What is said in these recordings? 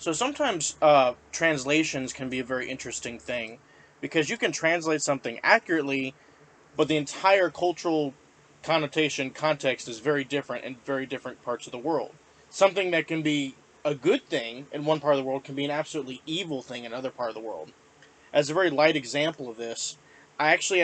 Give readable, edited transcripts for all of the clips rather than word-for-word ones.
So sometimes translations can be a very interesting thing because you can translate something accurately, but the entire cultural connotation context is very different in very different parts of the world. Something that can be a good thing in one part of the world can be an absolutely evil thing in another part of the world. As a very light example of this, I actually,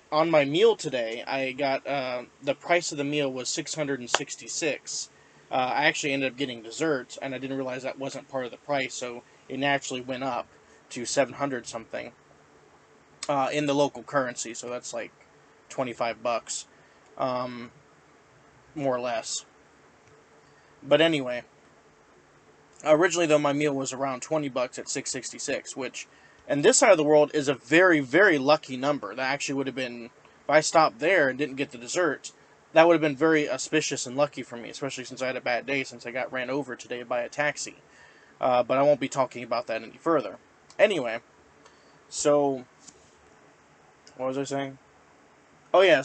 on my meal today, I got the price of the meal was 666. I actually ended up getting dessert, and I didn't realize that wasn't part of the price, so it naturally went up to 700 something in the local currency. So that's like 25 bucks, um, more or less. But anyway, originally though my meal was around 20 bucks at 666, which, and this side of the world is a very very lucky number. That actually would have been, if I stopped there and didn't get the dessert, that would have been very auspicious and lucky for me, especially since I had a bad day since I got ran over today by a taxi. But I won't be talking about that any further. Anyway, so what was I saying? Oh yeah,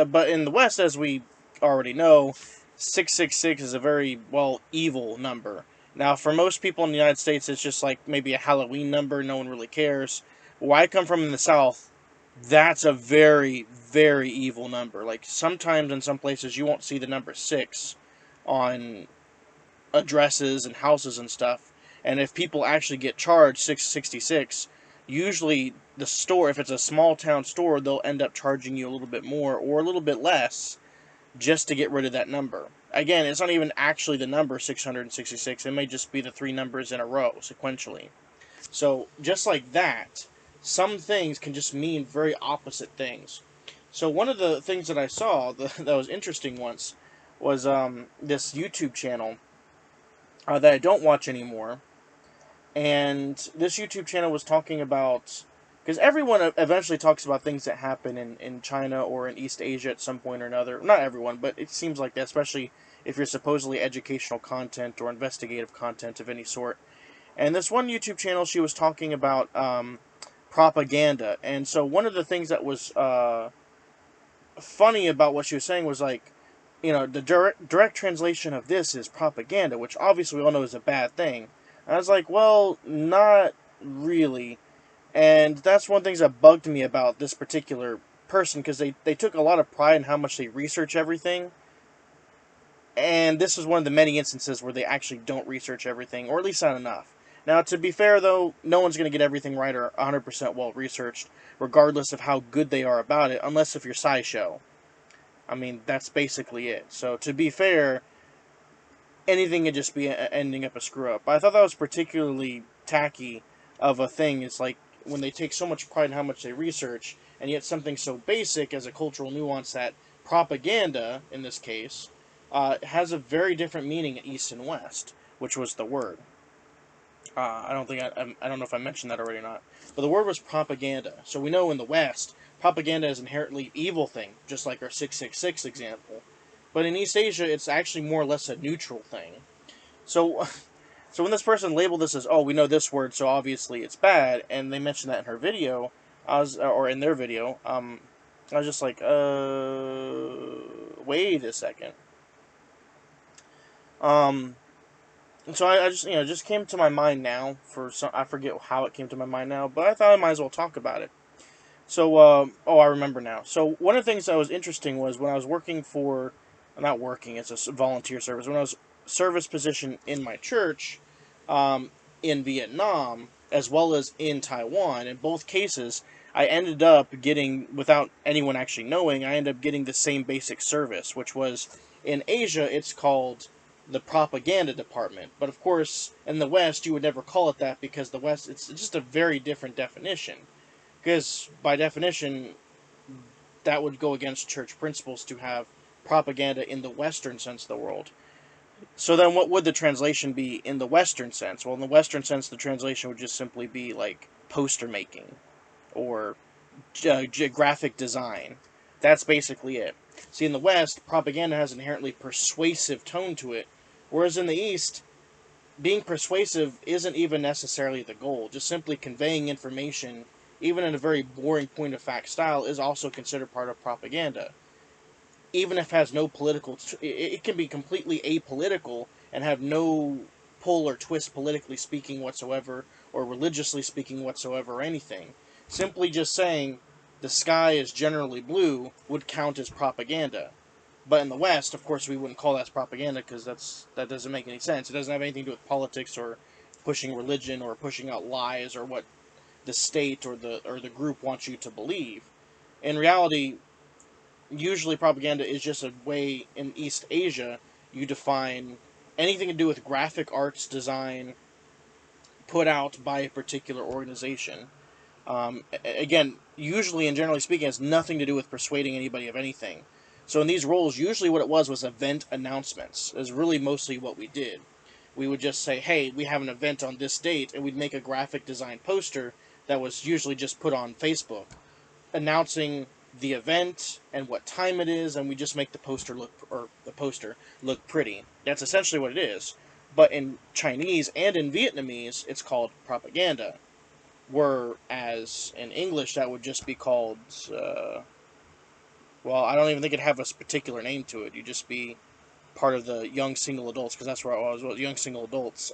but in the West, as we already know, 666 is a very, well, evil number. Now, for most people in the United States, it's just like maybe a Halloween number. No one really cares. Where I come from in the South, that's a very, very evil number. Like sometimes in some places, you won't see the number six on addresses and houses and stuff. And if people actually get charged 666, usually the store, if it's a small town store, they'll end up charging you a little bit more or a little bit less just to get rid of that number. Again, it's not even actually the number 666. It may just be the three numbers in a row sequentially. So just like that, some things can just mean very opposite things. So one of the things that I saw that was interesting once was this YouTube channel that I don't watch anymore. And this YouTube channel was talking about, because everyone eventually talks about things that happen in China or in East Asia at some point or another. Not everyone, but it seems like that, especially if you're supposedly educational content or investigative content of any sort. And this one YouTube channel, she was talking about propaganda. And so one of the things that was funny about what she was saying was like, the direct translation of this is propaganda, which obviously we all know is a bad thing. And I was like, well, not really. And that's one of the things that bugged me about this particular person, because they took a lot of pride in how much they research everything. And this is one of the many instances where they actually don't research everything, or at least not enough. Now, to be fair, though, no one's going to get everything right or 100% well researched, regardless of how good they are about it, unless if you're SciShow. I mean, that's basically it. So, to be fair, anything could just be ending up a screw up. But I thought that was particularly tacky of a thing. It's like when they take so much pride in how much they research, and yet something so basic as a cultural nuance that propaganda, in this case, has a very different meaning in East and West, which was the word. I don't know if I mentioned that already or not, but the word was propaganda. So we know in the West, propaganda is inherently evil thing, just like our 666 example. But in East Asia, it's actually more or less a neutral thing. So, so when this person labeled this as, oh, we know this word, so obviously it's bad, and they mentioned that in her video, or in their video, I was just like, wait a second. Um, And so I just just came to my mind now for some, I forget how it came to my mind now, but I thought I might as well talk about it. So I remember now. So one of the things that was interesting was when I was working for, not working, it's a volunteer service. When I was service position in my church, in Vietnam as well as in Taiwan, in both cases, I ended up getting, without anyone actually knowing, I ended up getting the same basic service, which was in Asia, it's called the propaganda department. But of course, in the West, you would never call it that because the West, it's just a very different definition. Because by definition, that would go against church principles to have propaganda in the Western sense of the world. So then, what would the translation be in the Western sense? Well, in the Western sense, the translation would just simply be like poster making or graphic design. That's basically it. See, in the West, propaganda has an inherently persuasive tone to it, whereas in the East, being persuasive isn't even necessarily the goal. Just simply conveying information, even in a very boring point of fact style, is also considered part of propaganda. Even if it has no political, it can be completely apolitical and have no pull or twist politically speaking whatsoever, or religiously speaking whatsoever, or anything. Simply just saying the sky is generally blue would count as propaganda. But in the West, of course, we wouldn't call that propaganda because that doesn't make any sense. It doesn't have anything to do with politics or pushing religion or pushing out lies or what the state or the group wants you to believe. In reality, usually propaganda is just a way in East Asia you define anything to do with graphic arts design put out by a particular organization. Again, usually and generally speaking, it has nothing to do with persuading anybody of anything. So in these roles, usually what it was event announcements. Is really mostly what we did. We would just say, hey, we have an event on this date, and we'd make a graphic design poster that was usually just put on Facebook, announcing the event and what time it is, and we just make the poster look pretty. That's essentially what it is. But in Chinese and in Vietnamese, it's called propaganda. Whereas in English, that would just be called, well, I don't even think it'd have a particular name to it. You'd just be part of the young single adults, because that's where I was young single adults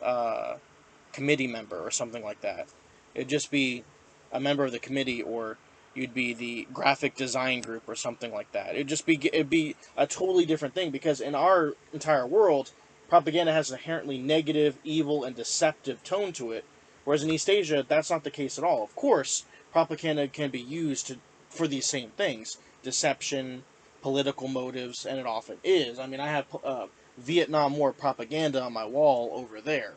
committee member or something like that. It'd just be a member of the committee, or you'd be the graphic design group or something like that. It'd be a totally different thing, because in our entire world, propaganda has an inherently negative, evil, and deceptive tone to it. Whereas in East Asia, that's not the case at all. Of course, propaganda can be used for these same things: deception, political motives, and it often is. I mean, I have Vietnam War propaganda on my wall over there.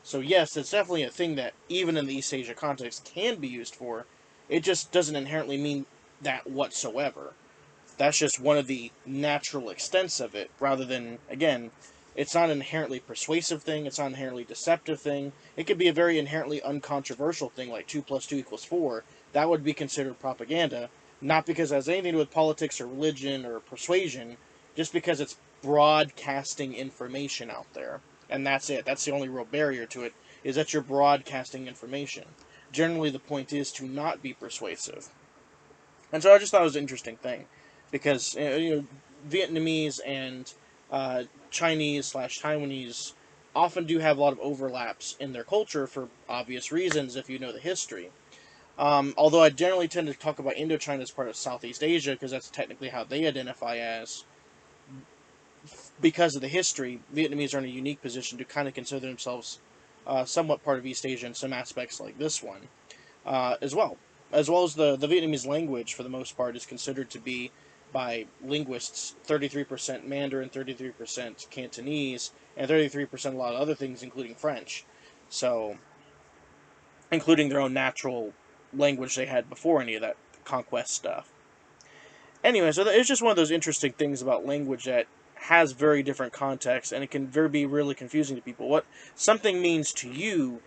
So yes, it's definitely a thing that, even in the East Asia context, can be used for. It just doesn't inherently mean that whatsoever. That's just one of the natural extents of it, rather than, again, it's not an inherently persuasive thing, it's not an inherently deceptive thing. It could be a very inherently uncontroversial thing, like 2 plus 2 equals 4. That would be considered propaganda, not because it has anything to do with politics or religion or persuasion, just because it's broadcasting information out there. And that's it. That's the only real barrier to it, is that you're broadcasting information. Generally, the point is to not be persuasive. And so I just thought it was an interesting thing, because Vietnamese and Chinese slash Taiwanese often do have a lot of overlaps in their culture for obvious reasons if you know the history. Although I generally tend to talk about Indochina as part of Southeast Asia, because that's technically how they identify as. Because of the history, Vietnamese are in a unique position to kind of consider themselves somewhat part of East Asia in some aspects like this one, as well. As well as the Vietnamese language, for the most part, is considered to be, by linguists, 33% Mandarin, 33% Cantonese, and 33% a lot of other things, including French. So, including their own natural language they had before any of that conquest stuff. Anyway, so it's just one of those interesting things about language that has very different contexts, and it can be really confusing to people. What something means to you,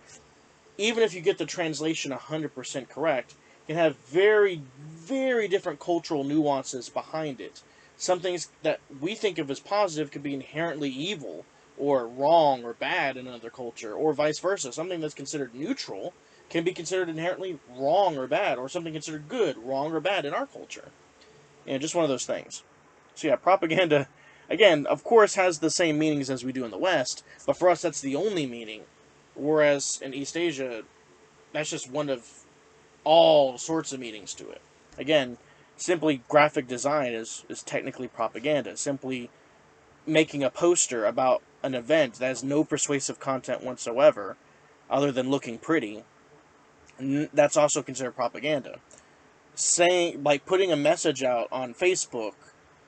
even if you get the translation 100% correct, can have very, very different cultural nuances behind it. Some things that we think of as positive could be inherently evil, or wrong, or bad in another culture, or vice versa. Something that's considered neutral can be considered inherently wrong or bad, or something considered good, wrong, or bad in our culture. Just one of those things. So yeah, propaganda, again, of course, has the same meanings as we do in the West, but for us, that's the only meaning. Whereas in East Asia, that's just one of all sorts of meanings to it. Again, simply graphic design is technically propaganda. Simply making a poster about an event that has no persuasive content whatsoever, other than looking pretty, that's also considered propaganda. Saying, like, putting a message out on Facebook,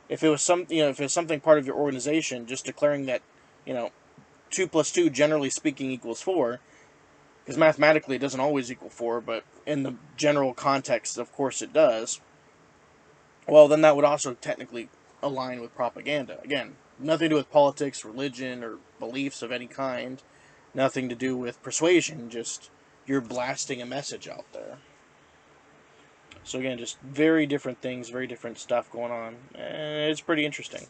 if it was if it was something part of your organization, just declaring that, 2 plus 2 generally speaking equals 4, because mathematically it doesn't always equal 4, but in the general context, of course it does. Well, then that would also technically align with propaganda. Again, nothing to do with politics, religion, or beliefs of any kind. Nothing to do with persuasion, just you're blasting a message out there. So again, just very different things, very different stuff going on. And it's pretty interesting.